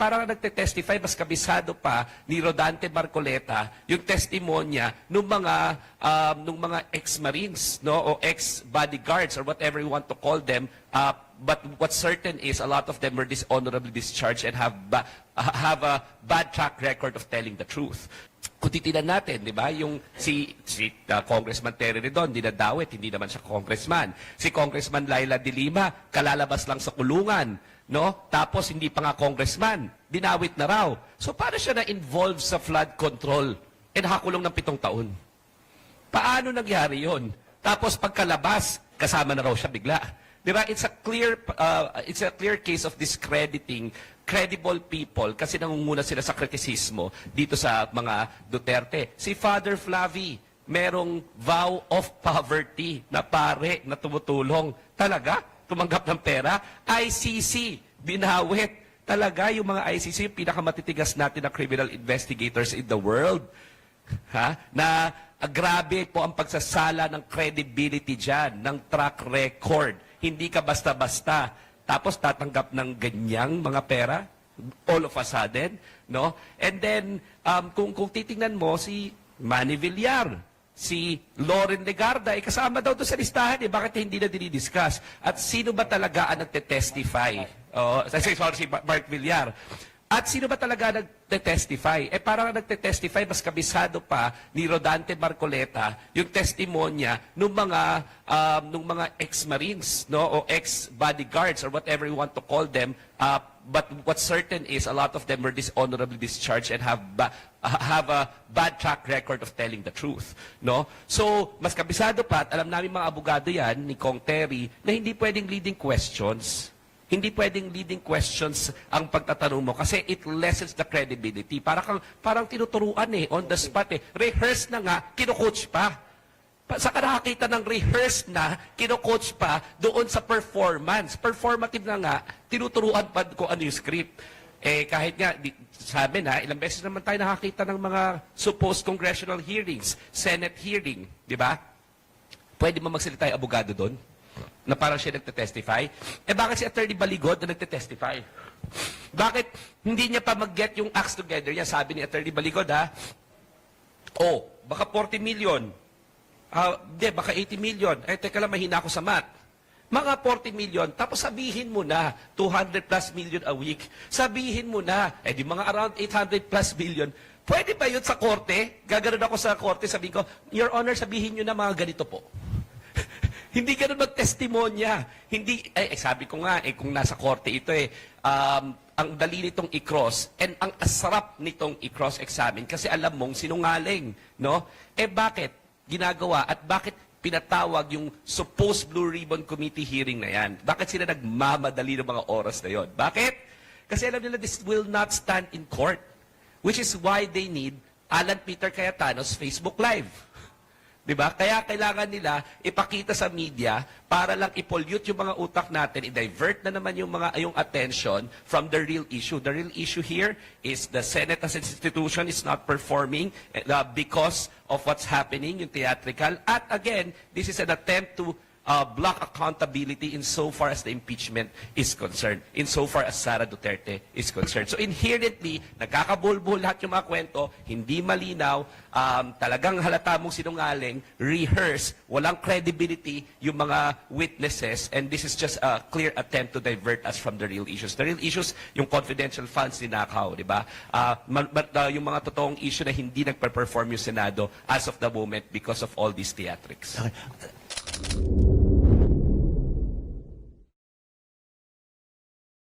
parang nagte-testify, mas kabisado pa ni Rodante Marcoleta yung testimonya nung mga ex-Marines, no, o ex-bodyguards or whatever you want to call them. But what's certain is a lot of them were dishonorably discharged and have a bad track record of telling the truth. Kung titinan natin, di ba, yung si Congressman Terry Redon, dinadawit, hindi naman siya congressman. Si Congressman Laila de Lima, kalalabas lang sa kulungan, no? Tapos hindi pa nga congressman, dinawit na raw. So paano siya na-involve sa flood control? E nakakulong ng 7 taon. Paano nangyari yon? Tapos pagkalabas, kasama na raw siya bigla. Di ba? It's a clear case of discrediting credible people kasi nangunguna sila sa kritisismo dito sa mga Duterte. Si Father Flavi, merong vow of poverty na pare na tumutulong. Talaga? Tumanggap ng pera? ICC, binawit. Talaga yung mga ICC, yung pinakamatitigas natin na criminal investigators in the world. Ha? Na grabe po ang pagsasala ng credibility dyan, ng track record. Hindi ka basta-basta. Tapos tatanggap ng ganyang mga pera all of a sudden, no? And then kung titingnan mo si Manny Villar, si Loren Legarda, kasama daw to sa listahan, bakit hindi na dinidiscuss? At sino ba talaga ang nagte-testify? Sorry, si Mark Villar. At sino ba talaga nagte-testify? Parang nagte-testify, mas kabisado pa ni Rodante Marcoleta yung testimonya nung mga ex-Marines, no, o ex-bodyguards or whatever you want to call them. But what's certain is a lot of them were dishonorably discharged and have a bad track record of telling the truth, no? So, mas kabisado pa, at alam namin mga abogado yan, ni Kong Terry, na hindi pwedeng leading questions. Hindi pwedeng leading questions ang pagtatanong mo kasi it lessens the credibility. Parang tinuturuan on the spot Rehearse na nga, kino-coach pa. Saka nakakita ng rehearse na, kino-coach pa doon sa performance. Performative na nga, tinuturuan pa kung ano yung script. Kahit nga, sabi na, ilang beses naman tayo nakakita ng mga supposed congressional hearings, Senate hearing, di ba? Pwede mo magsalita yung abogado doon? Na parang siya nagte-testify. Bakit si Attorney Baligod na nagte-testify? Bakit hindi niya pa mag-get yung acts together niya? Sabi ni Attorney Baligod, baka 40 million. Hindi, baka 80 million. Teka lang, mahina ako sa math. Mga 40 million, tapos sabihin mo na 200 plus million a week. Sabihin mo na, di mga around 800 plus million. Pwede ba yun sa korte? Gaganon ako sa korte, sabihin ko, Your Honor, sabihin nyo na mga ganito po. Hindi ganun mag-testimonya. Hindi, sabi ko nga, kung nasa korte ito ang dali nitong i-cross and ang asarap nitong i-cross-examine kasi alam mong sinungaling, no? Bakit ginagawa at bakit pinatawag yung supposed Blue Ribbon Committee hearing na yan? Bakit sila nagmamadali ng mga oras na yon? Bakit? Kasi alam nila this will not stand in court, which is why they need Alan Peter Cayetano's Facebook Live. Diba? Kaya kailangan nila ipakita sa media para lang i-pollute yung mga utak natin, i-divert na naman yung attention from the real issue. The real issue here is the Senate as an institution is not performing because of what's happening, yung theatrical. At again, this is an attempt to block accountability insofar as the impeachment is concerned, insofar as Sara Duterte is concerned. So inherently, nagkakabulbul lahat yung mga kwento, hindi malinaw, talagang halata mong sinungaling, rehearse, walang credibility yung mga witnesses, and this is just a clear attempt to divert us from the real issues. The real issues, yung confidential funds ninakaw, di ba? Yung mga totoong issue na hindi nagpe-perform yung Senado as of the moment because of all these theatrics. Okay.